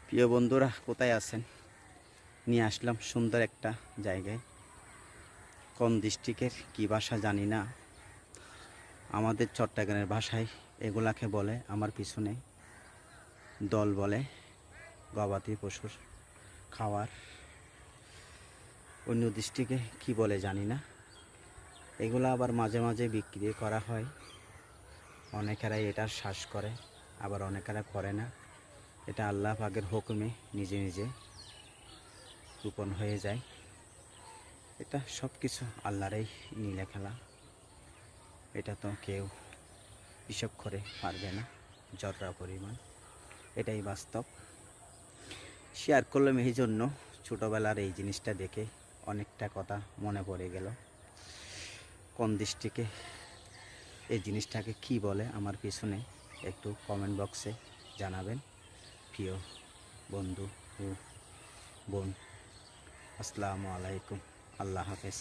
প্রিয় বন্ধুরা, কোথায় আছেন? নিয়ে আসলাম সুন্দর একটা জায়গায়। কোন ডিস্ট্রিক্টের কী ভাষা জানি না, আমাদের চট্টগ্রামের ভাষায় এগুলাকে বলে, আমার পিছনে দল বলে, গবাদি পশুর খাওয়ার। অন্য ডিস্ট্রিক্টে কী বলে জানি না। এগুলো আবার মাঝে মাঝে বিক্রি করা হয়। অনেকেরাই এটা শ্বাস করে, আবার অনেকেরা করে না। এটা আল্লাহ পাকের হুকুমে নিজে নিজে রোপণ হয়ে যায়। এটা সব কিছু আল্লাহরই নীলা খেলা। এটা তো কেউ হিসাব করে পারবে না যতটা পরিমাণ। এটাই বাস্তব। শেয়ার করলাম এই জন্য, ছোটোবেলার এই জিনিসটা দেখে অনেকটা কথা মনে পড়ে গেল। কোন দৃষ্টিকে এই জিনিসটাকে কি বলে আমার পিছনে একটু কমেন্ট বক্সে জানাবেন। প্রিয় বন্ধু ও বোন, আসসালামু আলাইকুম, আল্লাহ হাফেজ।